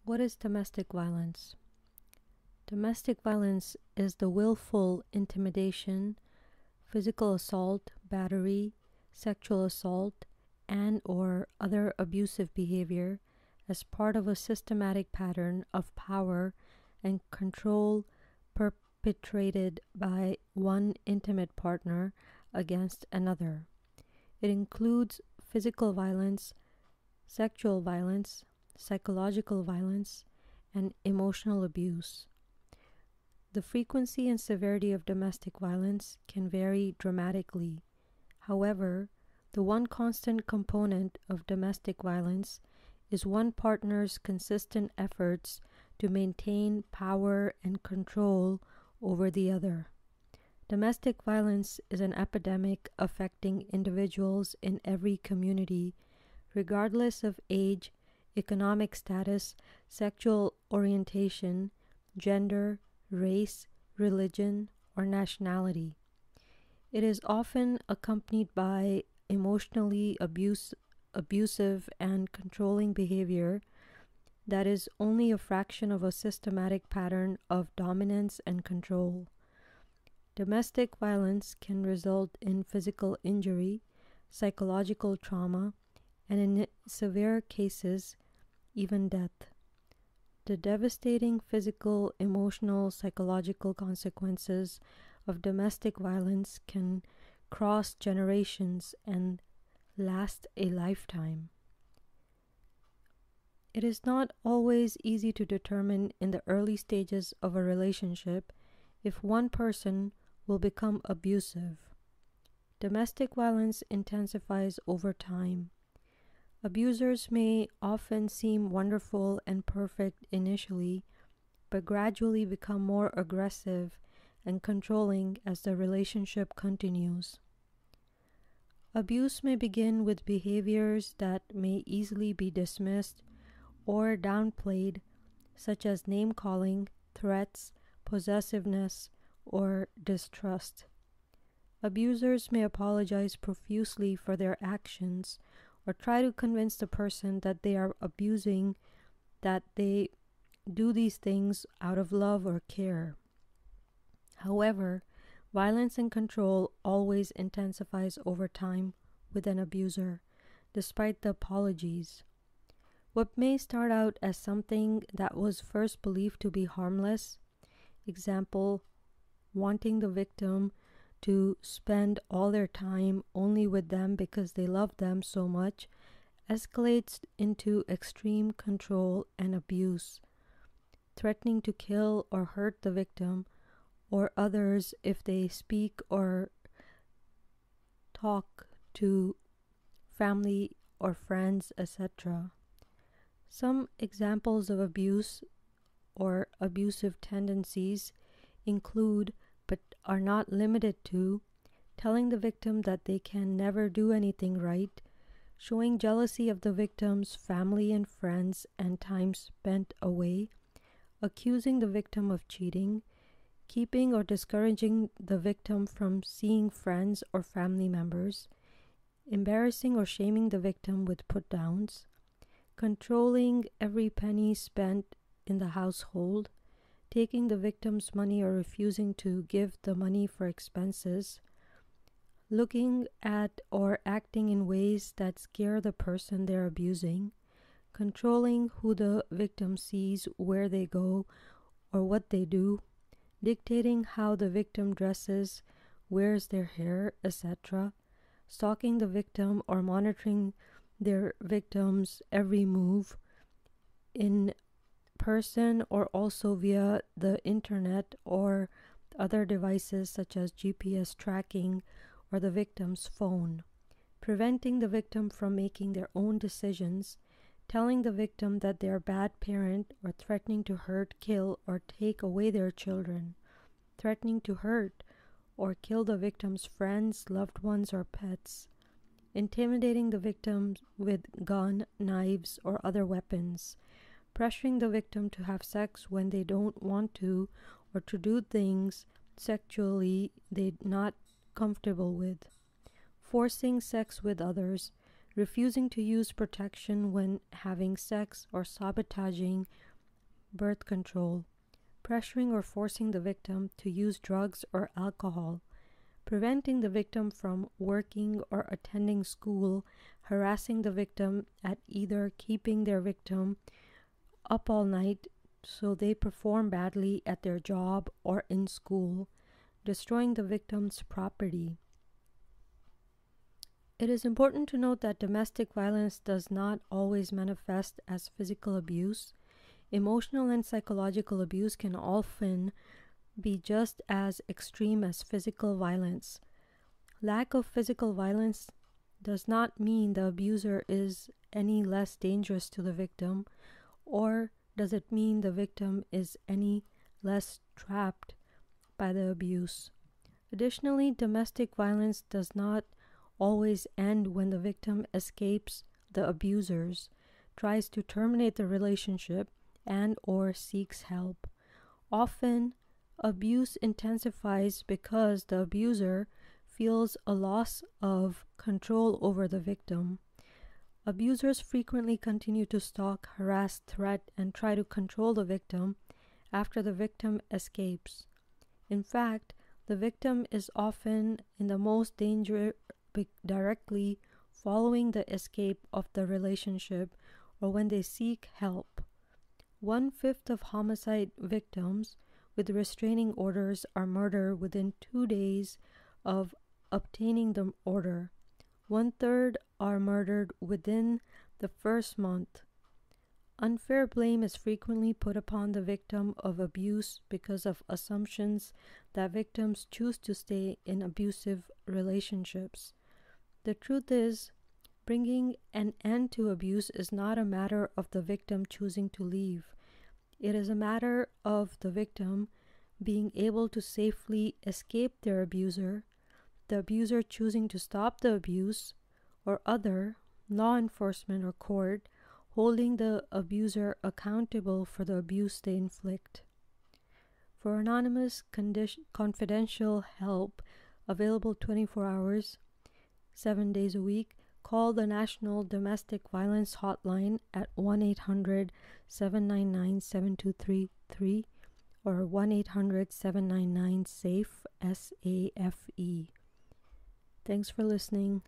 What is domestic violence? Domestic violence is the willful intimidation, physical assault, battery, sexual assault, and/or other abusive behavior as part of a systematic pattern of power and control perpetrated by one intimate partner against another. It includes physical violence, sexual violence, psychological violence, and emotional abuse. The frequency and severity of domestic violence can vary dramatically. However, the one constant component of domestic violence is one partner's consistent efforts to maintain power and control over the other. Domestic violence is an epidemic affecting individuals in every community, regardless of age, economic status, sexual orientation, gender, race, religion, or nationality. It is often accompanied by emotionally abusive and controlling behavior that is only a fraction of a systematic pattern of dominance and control. Domestic violence can result in physical injury, psychological trauma, and in severe cases, even death. The devastating physical, emotional, psychological consequences of domestic violence can cross generations and last a lifetime. It is not always easy to determine in the early stages of a relationship if one person will become abusive. Domestic violence intensifies over time. Abusers may often seem wonderful and perfect initially, but gradually become more aggressive and controlling as the relationship continues. Abuse may begin with behaviors that may easily be dismissed or downplayed, such as name-calling, threats, possessiveness, or distrust. Abusers may apologize profusely for their actions or try to convince the person that they are abusing that they do these things out of love or care. However, violence and control always intensifies over time with an abuser, despite the apologies. What may start out as something that was first believed to be harmless, example, wanting the victim to spend all their time only with them because they love them so much, escalates into extreme control and abuse, threatening to kill or hurt the victim or others if they speak or talk to family or friends, etc. Some examples of abuse or abusive tendencies include, but are not limited to, telling the victim that they can never do anything right, showing jealousy of the victim's family and friends and time spent away, accusing the victim of cheating, keeping or discouraging the victim from seeing friends or family members, embarrassing or shaming the victim with put-downs, controlling every penny spent in the household, taking the victim's money or refusing to give the money for expenses, looking at or acting in ways that scare the person they're abusing, controlling who the victim sees, where they go, or what they do, dictating how the victim dresses, wears their hair, etc., stalking the victim or monitoring their victim's every move in person or also via the internet or other devices such as GPS tracking or the victim's phone, preventing the victim from making their own decisions, telling the victim that they are a bad parent or threatening to hurt, kill, or take away their children, threatening to hurt or kill the victim's friends, loved ones, or pets, intimidating the victim with gun, knives, or other weapons, pressuring the victim to have sex when they don't want to or to do things sexually they're not comfortable with, forcing sex with others, refusing to use protection when having sex, or sabotaging birth control, pressuring or forcing the victim to use drugs or alcohol, preventing the victim from working or attending school, harassing the victim at either keeping their victim up all night so they perform badly at their job or in school, destroying the victim's property. It is important to note that domestic violence does not always manifest as physical abuse. Emotional and psychological abuse can often be just as extreme as physical violence. Lack of physical violence does not mean the abuser is any less dangerous to the victim, or does it mean the victim is any less trapped by the abuse. Additionally, domestic violence does not always end when the victim escapes the abusers, tries to terminate the relationship, and or seeks help. Often, abuse intensifies because the abuser feels a loss of control over the victim. Abusers frequently continue to stalk, harass, threat, and try to control the victim after the victim escapes. In fact, the victim is often in the most danger directly following the escape of the relationship or when they seek help. 1/5 of homicide victims with restraining orders are murdered within 2 days of obtaining the order. 1/3 are murdered within the first month. Unfair blame is frequently put upon the victim of abuse because of assumptions that victims choose to stay in abusive relationships. The truth is, bringing an end to abuse is not a matter of the victim choosing to leave. It is a matter of the victim being able to safely escape their abuser, the abuser choosing to stop the abuse, or other law enforcement or court holding the abuser accountable for the abuse they inflict. For anonymous, confidential help available 24 hours, 7 days a week, call the National Domestic Violence Hotline at 1-800-799-7233 or 1-800-799-SAFE, SAFE. Thanks for listening.